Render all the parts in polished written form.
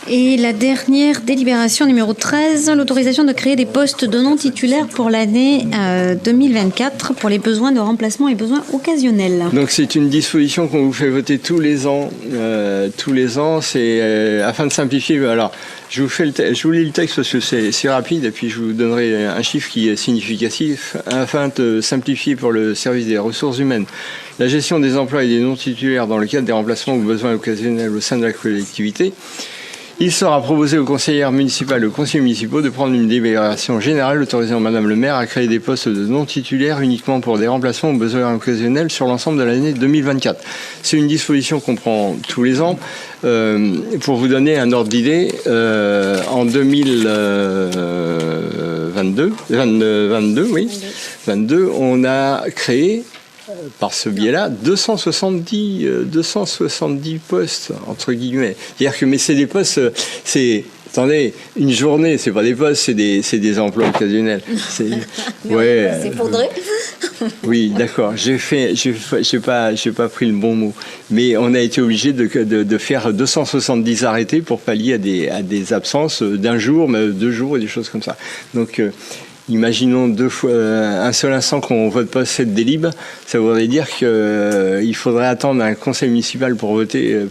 Et la dernière délibération numéro 13, l'autorisation de créer des postes de non-titulaires pour l'année 2024 pour les besoins de remplacement et besoins occasionnels. Donc c'est une disposition qu'on vous fait voter tous les ans. C'est afin de simplifier. Alors je vous lis le texte parce que c'est rapide et puis je vous donnerai un chiffre qui est significatif. Afin de simplifier pour le service des ressources humaines la gestion des emplois et des non-titulaires dans le cadre des remplacements ou besoins occasionnels au sein de la collectivité, il sera proposé aux conseillères municipales et aux conseillers municipaux de prendre une délibération générale autorisant Madame le maire à créer des postes de non-titulaires uniquement pour des remplacements aux besoins occasionnels sur l'ensemble de l'année 2024. C'est une disposition qu'on prend tous les ans. Pour vous donner un ordre d'idée, en 2022, on a créé par ce biais-là, 270 postes, entre guillemets. C'est-à-dire que, mais c'est des postes, attendez, une journée, c'est pas des postes, c'est des emplois occasionnels. C'est s'effondrer. Oui, d'accord. J'ai pas pris le bon mot. Mais on a été obligé de faire 270 arrêtés pour pallier à des absences d'un jour, 2 jours et des choses comme ça. Donc, imaginons un seul instant qu'on vote pas cette délib, ça voudrait dire qu'il faudrait attendre un conseil municipal pour voter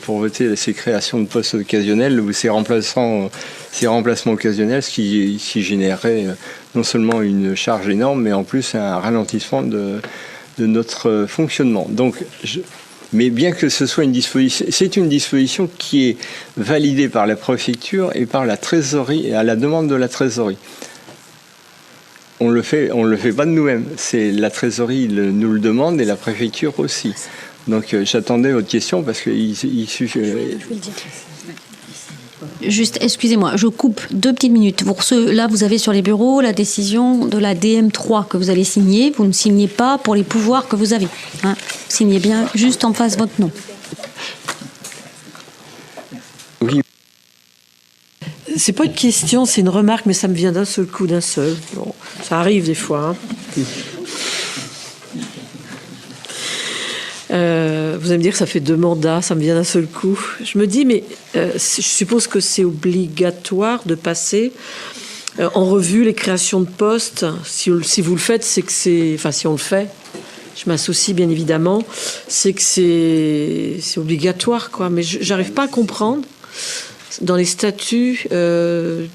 ces créations de postes occasionnels ou ces remplacements occasionnels, ce qui générerait non seulement une charge énorme, mais en plus un ralentissement de notre fonctionnement. Donc, mais bien que ce soit c'est une disposition qui est validée par la préfecture et par la trésorerie, à la demande de la trésorerie. On le fait pas de nous-mêmes. C'est la trésorerie nous le demande et la préfecture aussi. Donc j'attendais votre question parce qu'il suffit. Juste, excusez-moi, je coupe 2 petites minutes. Là, vous avez sur les bureaux la décision de la DM3 que vous allez signer. Vous ne signez pas pour les pouvoirs que vous avez. Vous signez bien juste en face votre nom. Oui. C'est pas une question, c'est une remarque, mais ça me vient d'un seul coup, d'un seul. Bon, ça arrive des fois. Vous allez me dire que ça fait 2 mandats, ça me vient d'un seul coup. Je me dis, mais je suppose que c'est obligatoire de passer en revue les créations de postes. Si vous le faites, c'est que c'est... Enfin, si on le fait, je m'associe bien évidemment, c'est que c'est obligatoire, quoi. Mais j'arrive pas à comprendre dans les statuts d'une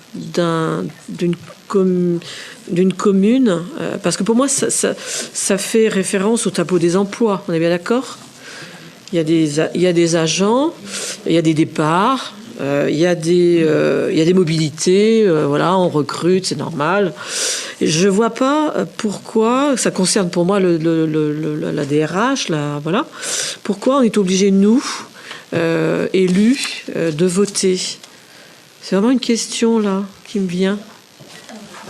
commune, parce que pour moi, ça fait référence au tableau des emplois. On est bien d'accord ? Il y a des agents, il y a des départs, il y a des mobilités, voilà, on recrute, c'est normal. Et je vois pas pourquoi, ça concerne pour moi la DRH, voilà, pourquoi on est obligé, nous, élus, de voter. C'est vraiment une question, là, qui me vient.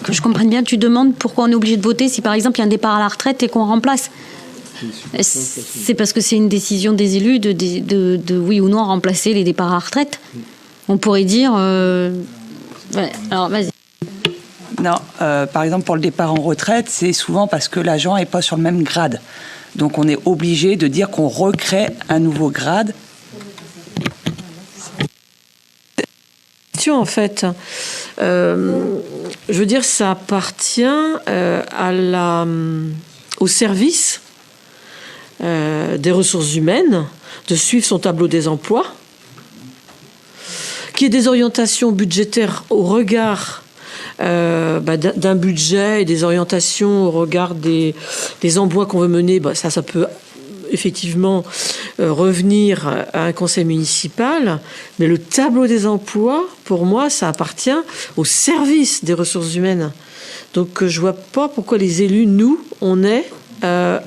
Que je comprenne bien, tu demandes pourquoi on est obligé de voter si, par exemple, il y a un départ à la retraite et qu'on remplace. C'est parce que c'est une décision des élus de oui ou non remplacer les départs à la retraite. On pourrait dire... Ouais, alors, vas-y. Non, par exemple, pour le départ en retraite, c'est souvent parce que l'agent n'est pas sur le même grade. Donc, on est obligé de dire qu'on recrée un nouveau grade. En fait, je veux dire, ça appartient au service des ressources humaines de suivre son tableau des emplois, qu'il y ait des orientations budgétaires au regard d'un budget et des orientations au regard des emplois qu'on veut mener. Ça peut effectivement revenir à un conseil municipal, mais le tableau des emplois, pour moi, ça appartient au service des ressources humaines. Donc je vois pas pourquoi les élus, nous, on est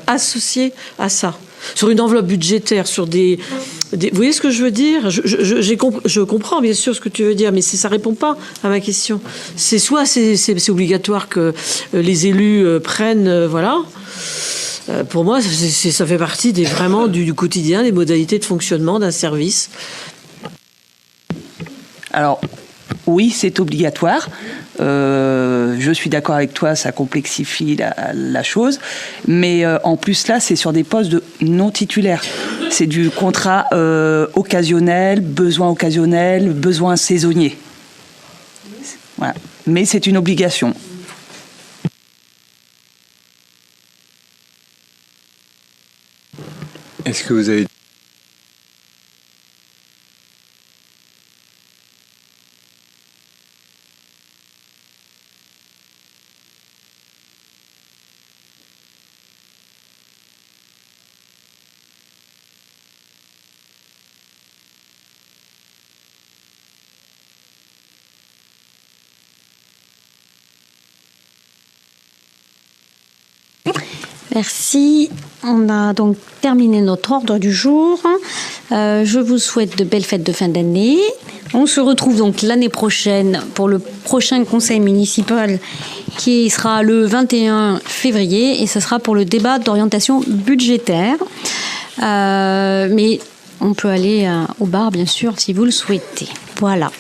associés à ça. Sur une enveloppe budgétaire, sur vous voyez ce que je veux dire ? Je comprends bien sûr ce que tu veux dire, mais ça répond pas à ma question. C'est soit c'est obligatoire que les élus prennent, voilà. Pour moi, ça fait partie vraiment du quotidien, des modalités de fonctionnement d'un service. Alors, oui, c'est obligatoire. Je suis d'accord avec toi, ça complexifie la chose. Mais en plus, là, c'est sur des postes de non titulaires. C'est du contrat occasionnel, besoin saisonnier. Voilà. Mais c'est une obligation. Est-ce que vous avez... Merci. On a donc terminé notre ordre du jour. Je vous souhaite de belles fêtes de fin d'année. On se retrouve donc l'année prochaine pour le prochain conseil municipal qui sera le 21 février et ce sera pour le débat d'orientation budgétaire. Mais on peut aller au bar, bien sûr, si vous le souhaitez. Voilà.